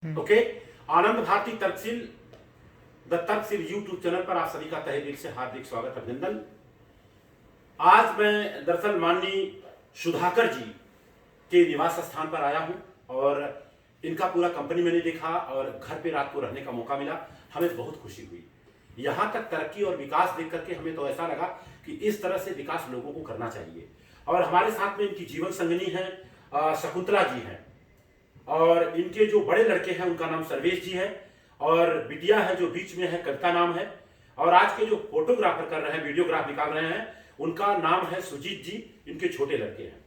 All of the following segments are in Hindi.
Okay. Anand Bharti Tarksheel the Tarksheel YouTube channel पर आप सभी का तहे दिल से हार्दिक स्वागत अभिनंदन। आज मैं दरअसल माननीय सुधाकर जी के निवास स्थान पर आया हूं और इनका पूरा कंपनी मैंने देखा और घर पे रात को रहने का मौका मिला। हमें बहुत खुशी हुई। यहाँ तक तरक्की और विकास देख करके हमें तो ऐसा लगा कि इस तरह से विकास लोगों को करना चाहिए। और हमारे साथ में इनकी जीवन संगिनी है शकुंतला जी हैं और इनके जो बड़े लड़के हैं उनका नाम सर्वेश जी है और बिटिया है जो बीच में है कविता नाम है। और आज के जो फोटोग्राफर कर रहे हैं वीडियोग्राफ निकाल रहे हैं उनका नाम है सुजीत जी, इनके छोटे लड़के हैं।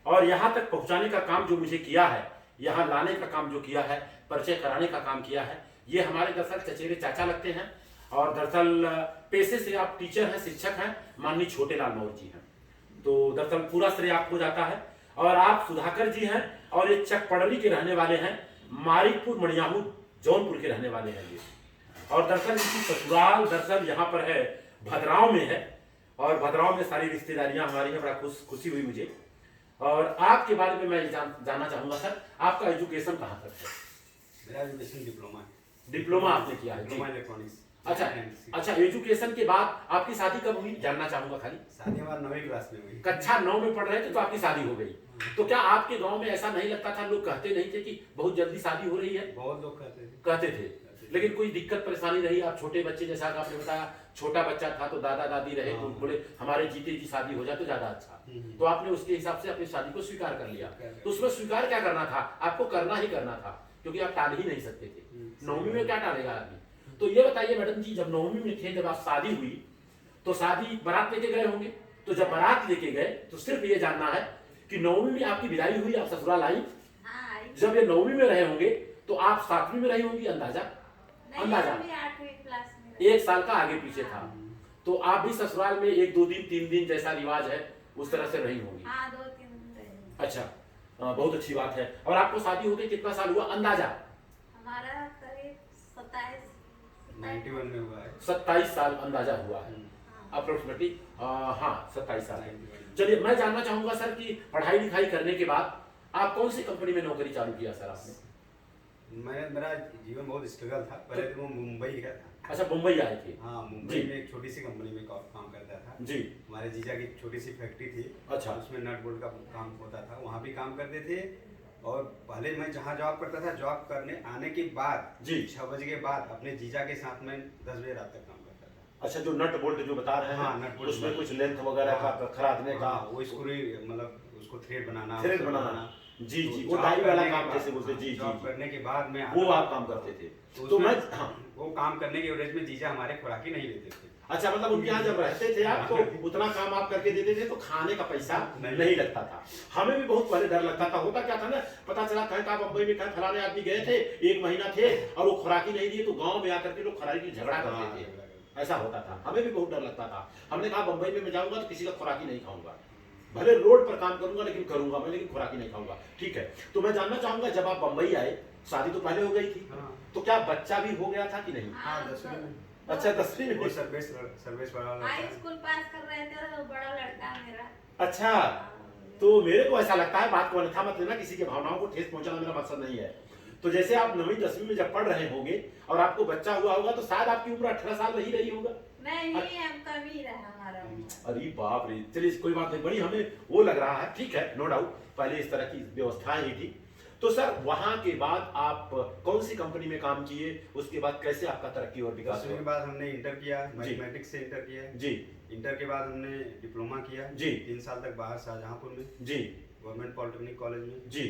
और यहाँ तक पहुँचाने का काम जो मुझे किया है, यहाँ लाने का काम जो किया है, परिचय कराने का काम किया है, ये हमारे दरअसल चचेरे चाचा लगते हैं। और दरअसल पेशे से आप टीचर हैं, शिक्षक हैं, माननीय छोटे लाल मौर्य जी हैं। तो दरअसल पूरा श्रेय आपको जाता है। और आप सुधाकर जी हैं और ये चकपड़ली के रहने वाले हैं, मारिकपुर मणियाहू जौनपुर के रहने वाले हैं ये। और दरअसल इनकी ससुराल दरअसल यहाँ पर है भद्राव में है और भद्राव में सारी रिश्तेदारियां हमारी हैं। बड़ा खुशी हुई मुझे। और आपके बारे में मैं जानना चाहूंगा सर, आपका एजुकेशन कहाँ तक है? मेरा एजुकेशन डिप्लोमा है। डिप्लोमा आपने किया है? Diploma electronics. अच्छा, एजुकेशन के बाद आपकी शादी कब हुई जानना चाहूंगा खाली। शादी हमारी 9वीं क्लास में हुई। कक्षा 9 में पढ़ रहे थे तो आपकी शादी हो गई। तो क्या आपके गांव में ऐसा नहीं लगता था, लोग कहते नहीं थे कि बहुत जल्दी शादी हो रही है? बहुत लोग कहते थे। लेकिन कोई दिक्कत परेशानी रही? आप छोटे बच्चे, जैसा आपने बताया छोटा बच्चा था तो दादा दादी रहे तो बोले हमारे जीते जी शादी हो जाए तो ज्यादा अच्छा। तो आपने उसके हिसाब से अपनी शादी को स्वीकार कर लिया। तो उसमें स्वीकार क्या करना था? आपको करना ही करना था क्योंकि आप टाल ही नहीं सकते थे। 9वीं में क्या टालेगा आदमी? तो ये बताइए मैडम जी, जब 9वीं में थे, जब आप शादी हुई तो शादी बारात लेके गए होंगे। तो जब बारात लेके गए तो सिर्फ ये जानना है कि 9वीं में आपकी विदाई हुई, आप ससुराल आई। जब ये 9वीं में रहे होंगे तो आप 7वीं में रही होंगी अंदाजा 8वीं क्लास में। 1 साल का आगे पीछे था। तो आप भी ससुराल में 1-2 दिन 3 दिन जैसा रिवाज है उस तरह से रही होंगी। 2-3 दिन रही। अच्छा, बहुत अच्छी बात है। और आपको शादी होके कितना साल हुआ अंदाजा? हमारा करीब 91 में हुआ है। 27 साल अंदाजा हुआ है अप्रोक्सीमेटली। हाँ 27 साल है। चलिए मैं जानना चाहूंगा सर कि पढ़ाई लिखाई करने के बाद आप कौन सी कंपनी में नौकरी चालू किया सर आपने? मेरा जीवन बहुत स्ट्रगल था। पहले तो मैं मुंबई गया था। अच्छा, मुंबई आए थे? हाँ, मुंबई में एक छोटी सी कंपनी में काम करता था जी। हमारे जीजा की छोटी सी फैक्ट्री थी। अच्छा। उसमें नट बोल्ट का काम होता था, वहाँ भी काम करते थे। और पहले मैं जहाँ जॉब करता था, जॉब करने आने के बाद जी 6 बजे के बाद अपने जीजा के साथ में 10 बजे रात तक काम करता था। अच्छा, जो नट बोल्ट जो बता रहे हैं, हाँ, नट बोल्ट उसमें कुछ लेंथ वगैरह का खरादने का, वो स्क्रू मतलब उसको थ्रेड बनाना जी जी, वो डाई वाला काम जैसे बोलते। जी जॉब करने के बाद में वो आप काम करते थे। तो मैं वो काम करने के एवरेज में जीजा हमारे खुराकी नहीं देते थे। अच्छा, मतलब उनके यहाँ जब रहते थे आप तो उतना काम आप करके देते थे तो खाने का पैसा नहीं लगता था। हमें भी बहुत पहले डर लगता था। होता क्या था ना, पता चला कहीं आप मुंबई में कहीं फलाने आदमी गए थे, 1 महीना थे और वो खुराकी नहीं दिए तो गांव में आकर के लोग खुराकी झगड़ा करते थे। ऐसा होता था, हमें भी बहुत डर लगता था। हमने कहा मुंबई में मैं जाऊंगा तो किसी का खुराकी नहीं खाऊंगा, भले रोड पर काम करूंगा लेकिन करूंगा मैं, लेकिन खुराकी नहीं खाऊंगा। ठीक है, तो मैं जानना चाहूंगा जब आप मुंबई आए, शादी तो पहले हो गई थी, तो क्या बच्चा भी हो गया था कि नहीं? हाँ, 10वीं में। अच्छा, 10वीं में। वो सर्विस वाला हाई स्कूल पास कर रहे थे तो बड़ा लड़का मेरा। अच्छा, तो मेरे को ऐसा लगता है, बात को अन्यथा मत लेना, किसी के भावनाओं को ठेस पहुंचाना मेरा मकसद नहीं है। तो जैसे आप 9वीं 10वीं में जब पढ़ रहे होंगे और आपको बच्चा हुआ होगा तो शायद आपकी उम्र 18 साल रही होगा। नहीं, हम कम ही रहा हमारा उम्र। अरे बाप रे, चलिए कोई बात नहीं, बड़ी हमें वो लग रहा है। ठीक है, नो डाउट, पहले इस तरह की व्यवस्थाएं ही थी। तो सर वहां के बाद आप कौन सी कंपनी में काम किए, उसके बाद कैसे आपका तरक्की और विकास हुआ? उसके बाद हमने इंटर किया, मैथमेटिक्स से इंटर किया जी। इंटर के बाद हमने डिप्लोमा किया जी। 3 साल तक बाहर शाहजहांपुर में जी, गवर्नमेंट पॉलिटेक्निक कॉलेज में। जी।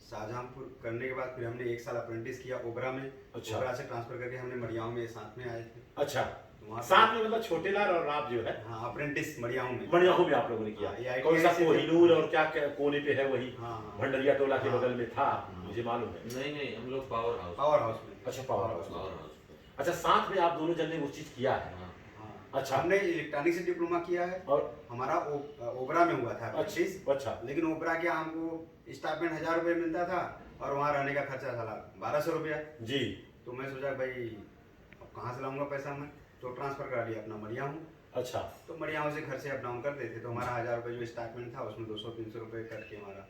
शाहजहांपुर करने के बाद फिर हमने 1 साल अप्रेंटिस किया ओबरा में। अच्छा। ओबरा से ट्रांसफर करके हमने मड़ियाव में साथ में आए थे। अच्छा, तो वहाँ साथ में मतलब छोटे लाल और आप जो है? हाँ, अप्रेंटिस मड़ियाव में आप लोगों ने किया। हाँ, कौन सा कोहिनूर और क्या कोने पे है वही? हाँ, भंडरिया टोला के बगल में था, मुझे मालूम है। नहीं, हम लोग पावर हाउस में। अच्छा, पावर हाउस। अच्छा, साथ में आप दोनों जन ने वो चीज किया है? अच्छा, हमने इलेक्ट्रॉनिक से डिप्लोमा किया है और हमारा ओबरा में हुआ था। अच्छा। लेकिन ओबरा के हमको स्टाइपेंड 1000 रुपये मिलता था और वहाँ रहने का खर्चा था 1200 रुपया। जी। तो मैं सोचा भाई अब कहाँ से लाऊंगा पैसा मैं, तो ट्रांसफर करा लिया अपना मड़ियाहू। अच्छा, तो मड़ियाहू से घर से अप डाउन करते थे तो हमारा 1000 रुपये जो स्टाइपेंड था उसमें 200-300 रुपये कट के हमारा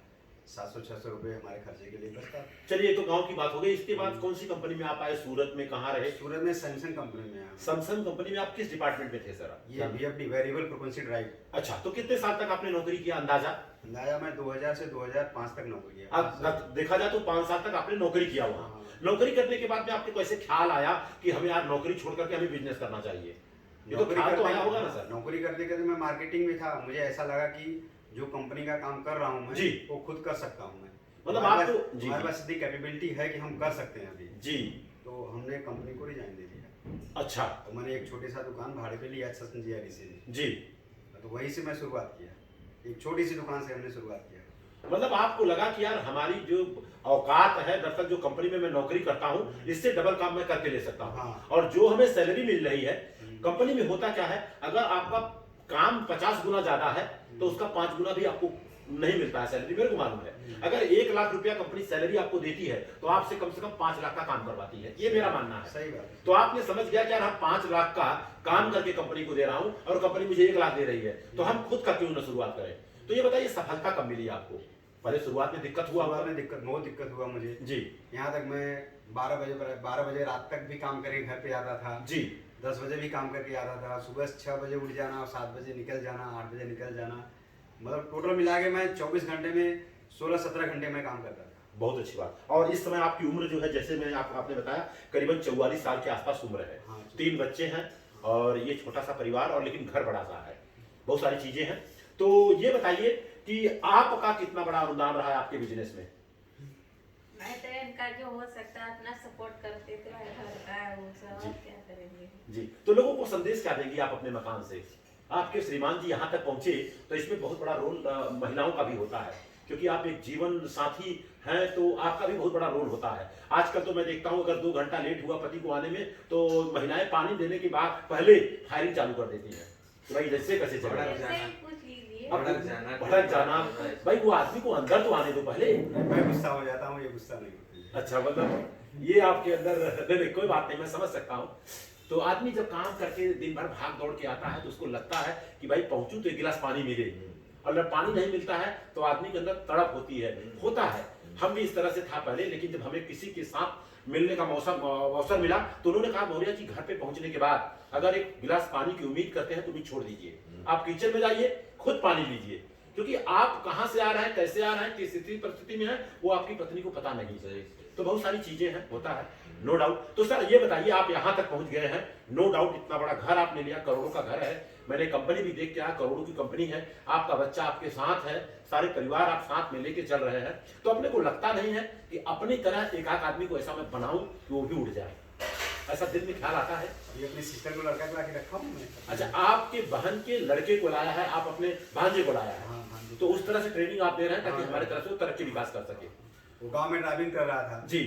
700-600 रुपये हमारे खर्चे के लिए बचता। चलिए, तो गांव की बात हो गई। इसके बाद कौन सी कंपनी में आप आए? सूरत में कहाँ रहे? सूरत में सैमसंग कंपनी में आया। सैमसंग कंपनी में आप किस डिपार्टमेंट में थे सर? ये VFD वेरिएबल फ्रीक्वेंसी ड्राइव। अच्छा, तो कितने साल तक आपने नौकरी किया अंदाजा? अंदाजा मैं 2000 से 2005 तक नौकरी किया। अब देखा जाए तो 5 साल तक आपने नौकरी किया वहाँ। हाँ। नौकरी करने के बाद में आपको कैसे ख्याल आया कि हमें यार नौकरी छोड़ करके हमें बिजनेस करना चाहिए? ये तो ख्याल तो आया होगा ना सर? नौकरी करते करते मैं मार्केटिंग में था, मुझे ऐसा लगा कि जो कंपनी का काम कर रहा हूँ मैं जी। वो खुद कर सकता हूँ मैं। मतलब हमारे आपको पास- हमारे पास इतनी कैपेबिलिटी है कि हम कर सकते हैं अभी। जी। तो हमने कंपनी को रिजाइन दे दिया। अच्छा तो मैंने एक छोटी सा दुकान भाड़े पे लिया सतनजियारी से। जी। तो वहीं से मैं शुरुआत किया, एक छोटी सी दुकान से हमने शुरुआत किया। मतलब आपको लगा कि यार हमारी जो औकात है, दरअसल जो कंपनी में मैं नौकरी करता हूँ इससे डबल काम मैं करके ले सकता हूँ। हाँ। और जो हमें सैलरी मिल रही है कंपनी में, होता क्या है, अगर आपका काम 50 गुना ज्यादा है तो उसका 5 गुना भी आपको नहीं मिलता है सैलरी, मेरे को मालूम है। अगर 1 लाख रुपया कंपनी सैलरी आपको देती है तो आपसे कम से कम 5 लाख का काम करवाती है, ये मेरा मानना है। सही बात। तो आपने समझ गया कि यार हम 5 लाख का काम करके कंपनी को दे रहा हूं और कंपनी मुझे 1 लाख दे रही है, तो हम खुद का क्यों ना शुरुआत करें। तो ये बताइए सफलता कब मिली आपको? पहले शुरुआत में दिक्कत हुआ? शुरुआत में बहुत दिक्कत हुआ मुझे जी। यहाँ तक मैं 12 बजे रात तक भी काम करके घर पे आता था जी। 10 बजे भी काम करके आता था, सुबह 6 बजे उठ जाना और 7 बजे निकल जाना, 8 बजे निकल जाना। मतलब टोटल मिला के मैं 24 घंटे में 16-17 घंटे में काम करता था। बहुत अच्छी बात। और इस समय आपकी उम्र जो है, जैसे मैं आपने बताया करीबन 44 साल के आसपास उम्र है। हाँ। 3 बच्चे हैं और ये छोटा सा परिवार, और लेकिन घर बड़ा सा है, बहुत सारी चीजें हैं। तो ये बताइए कि आपका कितना बड़ा अनुदान रहा है आपके बिजनेस में? मैं तो इनका जो हो सकता है अपना सपोर्ट करते थे, घर का वो सब, जी। और क्या करेंगे। जी। तो लोगों को संदेश क्या देंगी आप अपने मकान से? आपके श्रीमान जी यहाँ तक पहुंचे तो इसमें बहुत बड़ा रोल महिलाओं का भी होता है, क्योंकि आप एक जीवन साथी हैं तो आपका भी बहुत बड़ा रोल होता है। आजकल तो मैं देखता हूँ अगर 2 घंटा लेट हुआ पति को आने में तो महिलाएं पानी देने के बाद पहले फायरिंग चालू कर देती हैं, तो भाई जैसे कैसे चल रहा है। ऐसे ही पूछ लीजिए। भड़क जाना, भाई वो आदमी को अंदर तो आने दो पहले। मैं गुस्सा हो जाता हूँ, ये गुस्सा नहीं होती है। अच्छा, मतलब ये आपके अंदर नहीं, कोई बात नहीं, मैं समझ सकता हूँ। तो आदमी जब काम करके दिन भर भाग दौड़ के आता है तो उसको लगता है कि भाई पहुंचूं तो 1 गिलास पानी मिले, और जब पानी नहीं मिलता है तो आदमी के अंदर तड़प होती है, होता है। हम भी इस तरह से था पहले, लेकिन जब हमें किसी के साथ मिलने का अवसर मिला तो उन्होंने कहा मौर्या जी घर पे पहुंचने के बाद अगर 1 गिलास पानी की उम्मीद करते हैं तो भी छोड़ दीजिए, आप किचन में जाइए, खुद पानी लीजिए, क्योंकि आप कहां से आ रहे हैं, कैसे आ रहे हैं, किस परिस्थिति में है वो आपकी पत्नी को पता नहीं। तो बहुत सारी चीजें हैं, होता है, नो डाउट। तो सर ये बताइए, आप यहाँ तक पहुंच गए हैं, नो डाउट इतना बड़ा घर आपने लिया, करोड़ों का घर है, मैंने कंपनी भी देख के आया, करोड़ों की कंपनी है, आपका बच्चा आपके साथ है, सारे परिवार आप साथ में लेके चल रहे हैं, तो अपने को लगता नहीं है कि अपनी तरह एक आध आदमी को ऐसा मैं बनाऊं कि वो भी उड़ जाए, ऐसा दिल में ख्याल आता है? ये अपनी सिस्टर को लड़का को लाके रखा हूँ मैं। अच्छा, आपके बहन के लड़के को लाया है, आप अपने भांजे को लाया है, हाँ, हाँ। तो उस तरह से ट्रेनिंग आप दे रहे हैं ताकि हमारे तरफ से वो तरक्की विकास कर सके। वो गांव में ड्राइविंग कर रहा था जी।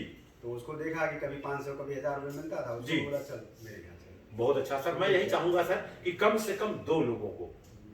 तो उसको देखा कि कभी 500 कभी 1000 रुपये मिलता था, जी। उसको बोला चल मेरे घर चल। बहुत अच्छा सर, मैं यही चाहूंगा सर कि कम से कम 2 लोगों को,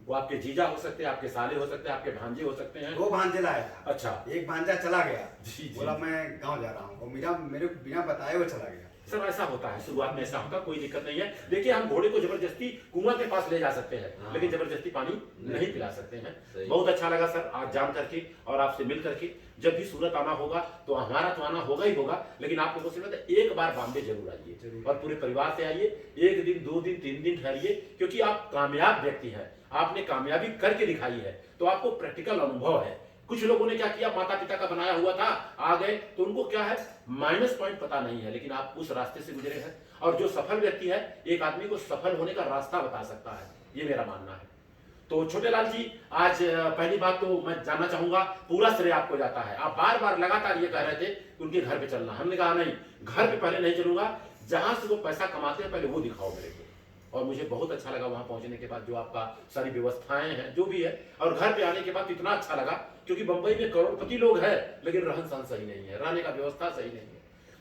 वो आपके जीजा हो सकते हैं, आपके साले हो सकते हैं, आपके भांजे हो सकते हैं। 2 भांजे लाया था। अच्छा। एक भांजा चला गया, जी, जी। बोला मैं गांव जा रहा हूँ, और मेरे को बिना बताए वो चला गया। सर ऐसा होता है, शुरुआत में ऐसा होता, कोई दिक्कत नहीं है। देखिए हम घोड़े को जबरदस्ती कुआं के पास ले जा सकते हैं, लेकिन जबरदस्ती पानी नहीं पिला सकते हैं। बहुत अच्छा लगा सर आज जान करके और आपसे मिल करके। जब भी सूरत आना होगा तो हमारा तो आना होगा ही होगा, लेकिन आप लोगों से मैं एक बार बॉम्बे जरूर आइए और पूरे परिवार से आइए, 1 दिन 2 दिन 3 दिन ठहरिए, क्योंकि आप कामयाब व्यक्ति हैं, आपने कामयाबी करके दिखाई है, तो आपको प्रैक्टिकल अनुभव है। कुछ लोगों ने क्या किया, माता पिता का बनाया हुआ था, आ गए तो उनको क्या है माइनस पॉइंट पता नहीं है, लेकिन आप उस रास्ते से गुजरे हैं, और जो सफल व्यक्ति है एक आदमी को सफल होने का रास्ता बता सकता है, ये मेरा मानना है। तो छोटे लाल जी, आज पहली बात तो मैं जानना चाहूंगा, पूरा श्रेय आपको जाता है। आप बार बार लगातार ये कह रहे थे कि उनके घर पे चलना, हमने कहा नहीं, घर पे पहले नहीं चलूंगा, जहां से वो पैसा कमाते हैं पहले वो दिखाओ मेरे को। और मुझे बहुत अच्छा लगा वहां पहुंचने के बाद, जो आपका सारी व्यवस्थाएं हैं जो भी है, और घर पे आने के बाद इतना अच्छा लगा, क्योंकि बंबई में करोड़पति लोग हैं लेकिन रहन सहन सही नहीं है, रहने का व्यवस्था सही नहीं है।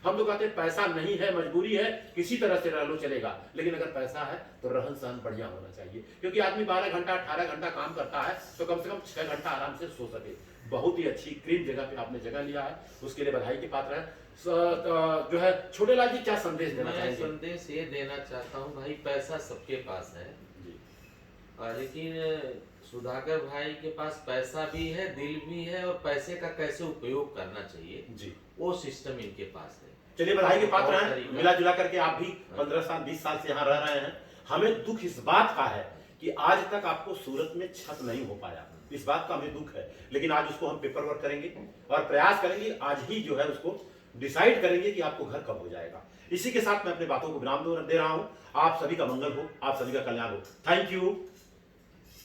हम तो कहते हैं पैसा नहीं है, मजबूरी है, किसी तरह से रह लो चलेगा, लेकिन अगर पैसा है तो रहन सहन बढ़िया होना चाहिए, क्योंकि आदमी 12 घंटा 18 घंटा काम करता है तो कम से कम 6 घंटा आराम से सो सके। बहुत ही अच्छी क्लीन जगह पे आपने जगह लिया है, उसके लिए बधाई के पात्र है। जो है छोटे लाल जी, क्या संदेश देना चाहेंगे? मैं संदेश ये देना चाहता हूँ भाई, पैसा सबके पास है, लेकिन सुधाकर भाई के पास पैसा भी है, दिल भी है, और पैसे का कैसे उपयोग करना चाहिए जी, वो सिस्टम इनके पास है। चलिए बधाई के पात्र और हैं। तरीका- मिला जुला करके आप भी 15 साल 20 साल से यहाँ रह रहे हैं। हमें दुख इस बात का है कि आज तक आपको सूरत में छत नहीं हो पाया, इस बात का हमें दुख है। लेकिन आज उसको हम पेपर वर्क करेंगे और प्रयास करेंगे, आज ही जो है उसको डिसाइड करेंगे कि आपको घर कब हो जाएगा। इसी के साथ मैं अपनी बातों को विराम दे रहा हूं। आप सभी का मंगल हो, आप सभी का कल्याण हो। Thank you.